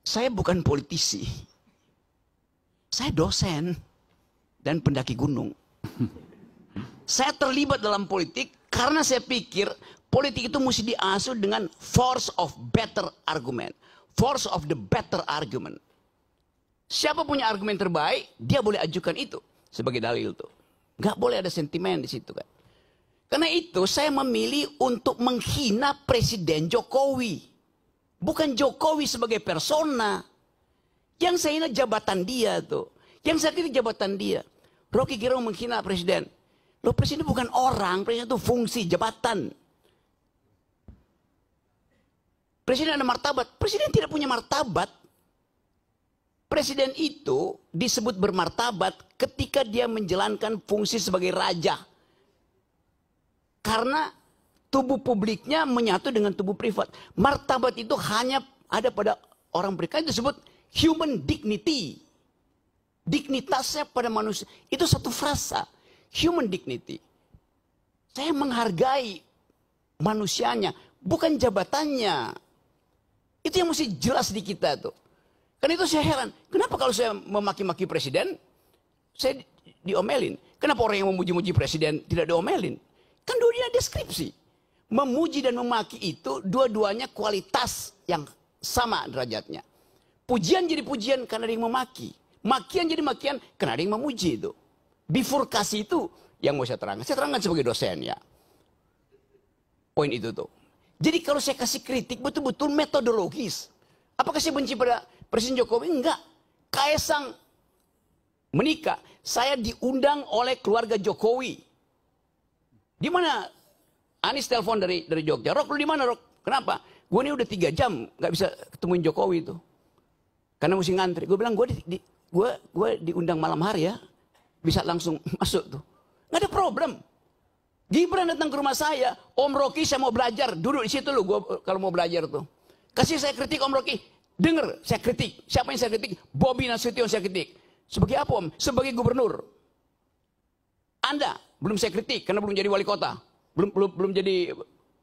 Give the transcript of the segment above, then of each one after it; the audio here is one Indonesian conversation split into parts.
Saya bukan politisi. Saya dosen dan pendaki gunung. Saya terlibat dalam politik karena saya pikir politik itu mesti diasuh dengan force of better argument. Force of the better argument. Siapa punya argumen terbaik, dia boleh ajukan itu sebagai dalil tuh. Nggak boleh ada sentimen di situ kan. Karena itu saya memilih untuk menghina Presiden Jokowi. Bukan Jokowi sebagai persona. Yang saya hina jabatan dia tuh. Yang saya kritik jabatan dia. Rocky Gerung menghina presiden. Loh, presiden bukan orang, presiden itu fungsi, jabatan. Presiden ada martabat. Presiden tidak punya martabat. Presiden itu disebut bermartabat ketika dia menjalankan fungsi sebagai raja. Karena tubuh publiknya menyatu dengan tubuh privat. Martabat itu hanya ada pada orang berikan, disebut human dignity. Dignitasnya pada manusia. Itu satu frasa. Human dignity. Saya menghargai manusianya, bukan jabatannya. Itu yang mesti jelas di kita tuh. Karena itu saya heran. Kenapa kalau saya memaki-maki presiden, saya diomelin. Kenapa orang yang memuji-muji presiden tidak diomelin? Kan dua-duanya deskripsi. Memuji dan memaki itu dua-duanya kualitas yang sama derajatnya. Pujian jadi pujian karena ada yang memaki. Makian jadi makian karena ada yang memuji itu. Bifurkasi itu yang mau saya terangkan. Saya terangkan sebagai dosen ya. Poin itu tuh. Jadi kalau saya kasih kritik betul-betul metodologis. Apakah saya benci pada Presiden Jokowi? Enggak. Kaisang menikah. Saya diundang oleh keluarga Jokowi. Di mana Anies telepon dari Jogja. Rok, lu di mana Rok? Kenapa? Gue ini udah 3 jam nggak bisa ketemuin Jokowi itu. Karena mesti ngantri. Gue bilang gue diundang malam hari ya. Bisa langsung masuk tuh. Nggak ada problem. Gibran datang ke rumah saya. Om Rocky saya mau belajar. Duduk di situ lu gua kalau mau belajar tuh. Kasih saya kritik Om Rocky. Dengar saya kritik. Siapa yang saya kritik? Bobi Nasution saya kritik. Sebagai apa Om? Sebagai gubernur. Anda belum saya kritik karena belum jadi wali kota. Belum jadi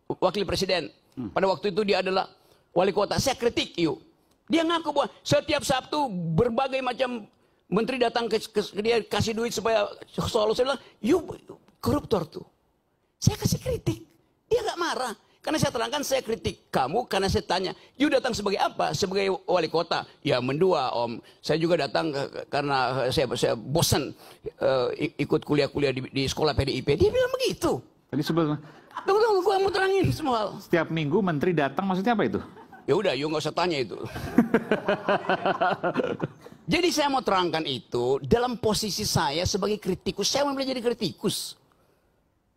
wakil presiden. Pada waktu itu dia adalah wali kota. Saya kritik yuk. Dia ngaku bahwa setiap Sabtu berbagai macam menteri datang ke dia kasih duit supaya soal saya bilang, you koruptor tuh. Saya kasih kritik. Dia nggak marah. Karena saya terangkan saya kritik kamu karena saya tanya, you datang sebagai apa? Sebagai wali kota. Ya mendua Om. Saya juga datang karena saya bosan ikut kuliah-kuliah di sekolah PDIP. Dia bilang begitu. Tadi sebelum Tunggu, gue mau terangin semua. setiap minggu menteri datang maksudnya apa itu? Ya udah, you nggak usah tanya itu. Jadi saya mau terangkan itu dalam posisi saya sebagai kritikus. Saya mau jadi kritikus.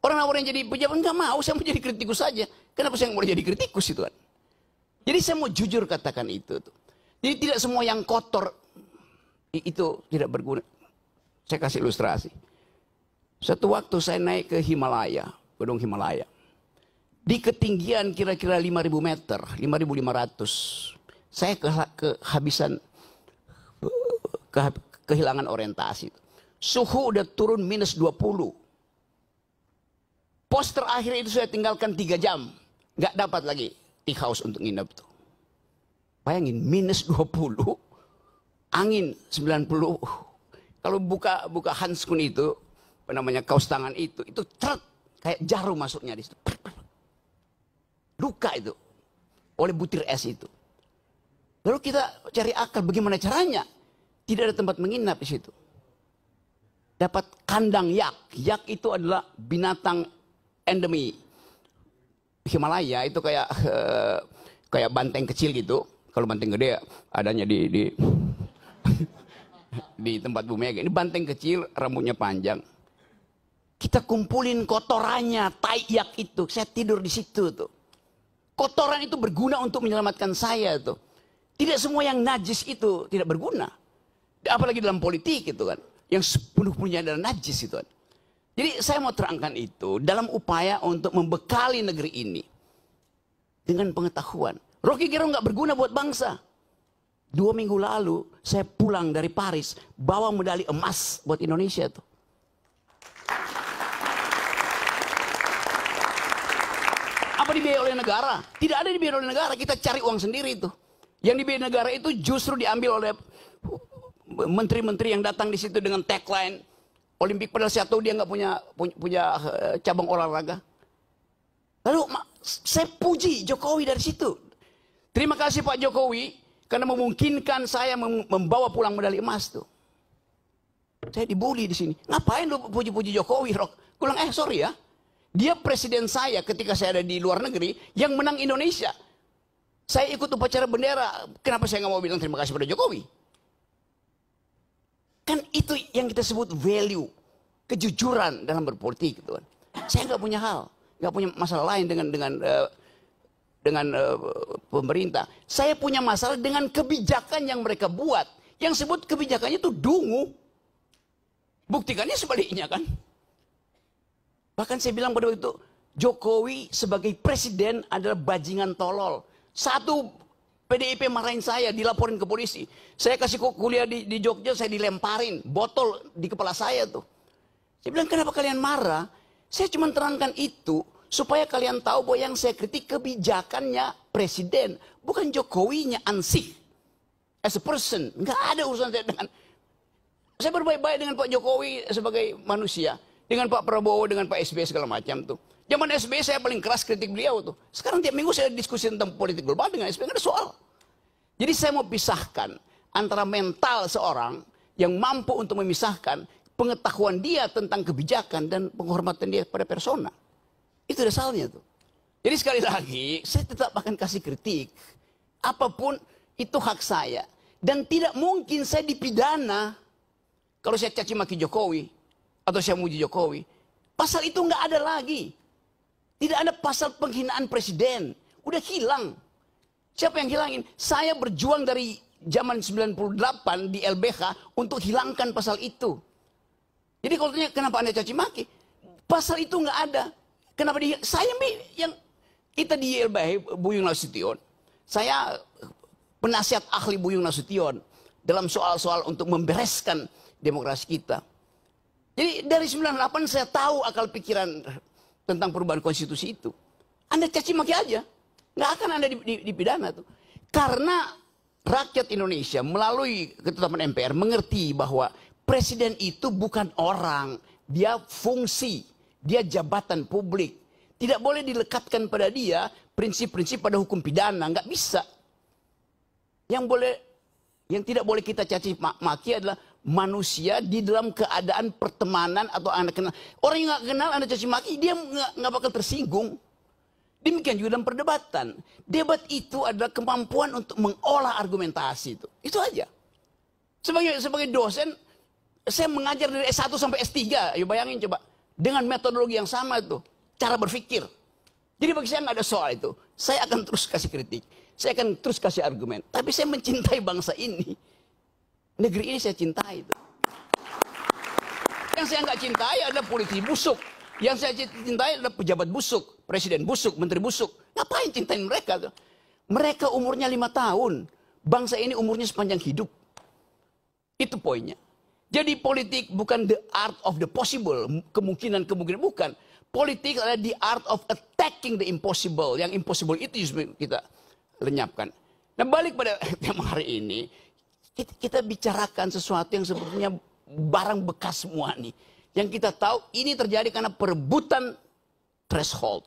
Orang-orang yang jadi pejabat nggak mau, saya mau jadi kritikus saja. Kenapa saya nggak mau jadi kritikus itu kan? Jadi saya mau jujur katakan itu. Jadi tidak semua yang kotor itu tidak berguna. Saya kasih ilustrasi. Satu waktu saya naik ke Himalaya, Gunung Himalaya. Di ketinggian kira-kira 5.000 meter, 5.500. Saya kehabisan, kehilangan orientasi. Suhu udah turun minus 20. Pos terakhir itu saya tinggalkan 3 jam. Nggak dapat lagi tea house untuk nginep tuh. Bayangin, minus 20, angin 90. Kalau buka handskun itu, apa namanya, kaos tangan itu tret, kayak jarum masuknya di situ. Luka itu oleh butir es itu. Lalu kita cari akal bagaimana caranya. Tidak ada tempat menginap di situ. Dapat kandang yak. Yak itu adalah binatang endemi Himalaya. Itu kayak banteng kecil gitu. Kalau banteng gede adanya di di tempat Bu Mega. Ini banteng kecil, rambutnya panjang. Kita kumpulin kotorannya, tai yak itu. Saya tidur di situ tuh. Kotoran itu berguna untuk menyelamatkan saya tuh. Tidak semua yang najis itu tidak berguna. Apalagi dalam politik itu kan. Yang sepenuhnya adalah najis itu kan. Jadi saya mau terangkan itu dalam upaya untuk membekali negeri ini. Dengan pengetahuan. Rocky Gerung nggak berguna buat bangsa. 2 minggu lalu saya pulang dari Paris. Bawa medali emas buat Indonesia tuh. Apa dibiayai oleh negara? Tidak ada dibiayai oleh negara. Kita cari uang sendiri itu. Yang di bela negara itu justru diambil oleh menteri-menteri yang datang di situ dengan tagline Olimpik, padahal saya tahu dia nggak punya cabang olahraga. Lalu saya puji Jokowi dari situ. Terima kasih Pak Jokowi karena memungkinkan saya membawa pulang medali emas tuh. Saya dibully di sini. Ngapain lu puji-puji Jokowi, Rok? Gue bilang, sorry ya. Dia presiden saya ketika saya ada di luar negeri yang menang Indonesia. Saya ikut upacara bendera. Kenapa saya nggak mau bilang terima kasih pada Jokowi? Kan itu yang kita sebut value, kejujuran dalam berpolitik, gitu kan. Saya nggak punya hal, nggak punya masalah lain dengan pemerintah. Saya punya masalah dengan kebijakan yang mereka buat. Yang sebut kebijakannya itu dungu. Buktikannya sebaliknya kan. Bahkan saya bilang pada waktu itu, Jokowi sebagai presiden adalah bajingan tolol. Satu, PDIP marahin saya, dilaporin ke polisi. Saya kasih kuliah di Jogja, saya dilemparin botol di kepala saya tuh. Saya bilang, kenapa kalian marah? Saya cuma terangkan itu supaya kalian tahu bahwa yang saya kritik kebijakannya presiden, bukan Jokowinya ansih. As a person, nggak ada urusan saya dengan. Saya berbaik-baik dengan Pak Jokowi sebagai manusia, dengan Pak Prabowo, dengan Pak SBY segala macam tuh. Zaman SBY saya paling keras kritik beliau tuh. Sekarang tiap minggu saya diskusi tentang politik global dengan SBY, nggak ada soal. Jadi saya mau pisahkan antara mental seorang yang mampu untuk memisahkan pengetahuan dia tentang kebijakan dan penghormatan dia pada persona. Itu dasarnya tuh. Jadi sekali lagi, saya tetap akan kasih kritik. Apapun itu hak saya. Dan tidak mungkin saya dipidana kalau saya caci maki Jokowi atau saya muji Jokowi. Pasal itu nggak ada lagi. Tidak ada pasal penghinaan presiden. Udah hilang. Siapa yang hilangin? Saya berjuang dari zaman 98 di LBH untuk hilangkan pasal itu. Jadi kalau tanya kenapa Anda caci maki? Pasal itu nggak ada. Kenapa dia? Saya yang kita di LBH Buyung Nasution. Saya penasihat ahli Buyung Nasution dalam soal-soal untuk membereskan demokrasi kita. Jadi dari 98 saya tahu akal pikiran tentang perubahan konstitusi itu. Anda caci maki aja. Nggak akan Anda dipidana tuh. Karena rakyat Indonesia melalui ketetapan MPR mengerti bahwa presiden itu bukan orang. Dia fungsi. Dia jabatan publik. Tidak boleh dilekatkan pada dia prinsip-prinsip pada hukum pidana. Nggak bisa. Yang tidak boleh kita caci maki adalah manusia di dalam keadaan pertemanan atau Anda kenal. Orang yang nggak kenal Anda caci maki, dia nggak bakal tersinggung. Demikian juga dalam perdebatan. Debat itu adalah kemampuan untuk mengolah argumentasi itu. Itu aja. Sebagai dosen, saya mengajar dari S1 sampai S3. Ayo bayangin coba. Dengan metodologi yang sama itu. Cara berpikir. Jadi bagi saya nggak ada soal itu. Saya akan terus kasih kritik. Saya akan terus kasih argumen. Tapi saya mencintai bangsa ini. Negeri ini saya cintai itu. Yang saya nggak cintai adalah politisi busuk. Yang saya cintai adalah pejabat busuk. Presiden busuk, menteri busuk. Ngapain cintain mereka tuh? Mereka umurnya 5 tahun. Bangsa ini umurnya sepanjang hidup. Itu poinnya. Jadi politik bukan the art of the possible. Kemungkinan-kemungkinan bukan. Politik adalah the art of attacking the impossible. Yang impossible itu justru kita lenyapkan. Nah balik pada tema hari ini. Kita bicarakan sesuatu yang sebetulnya barang bekas semua nih. Yang kita tahu ini terjadi karena perebutan threshold.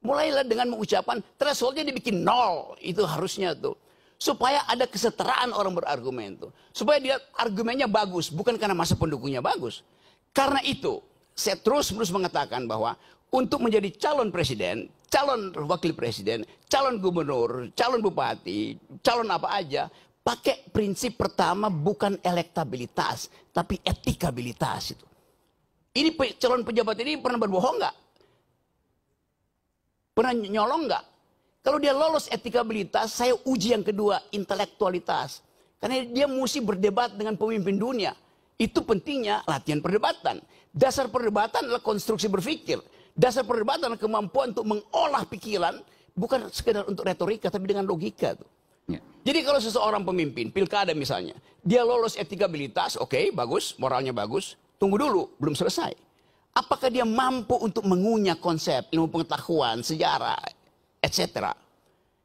Mulailah dengan mengucapkan thresholdnya dibikin 0. Itu harusnya tuh. Supaya ada kesetaraan orang berargumen tuh. Supaya dia argumennya bagus. Bukan karena masa pendukungnya bagus. Karena itu saya terus-menerus mengatakan bahwa untuk menjadi calon presiden, calon wakil presiden, calon gubernur, calon bupati, calon apa aja, pakai prinsip pertama bukan elektabilitas, tapi etikabilitas itu. Ini calon pejabat ini pernah berbohong nggak? Pernah nyolong nggak? Kalau dia lolos etikabilitas, saya uji yang kedua, intelektualitas. Karena dia mesti berdebat dengan pemimpin dunia. Itu pentingnya latihan perdebatan. Dasar perdebatan adalah konstruksi berpikir. Dasar perdebatan adalah kemampuan untuk mengolah pikiran, bukan sekedar untuk retorika, tapi dengan logika tuh. Ya. Jadi kalau seseorang pemimpin, pilkada misalnya, dia lolos etikabilitas, oke, bagus, moralnya bagus, tunggu dulu, belum selesai. Apakah dia mampu untuk mengunyah konsep, ilmu pengetahuan, sejarah, etc.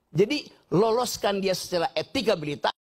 Jadi loloskan dia secara etikabilitas.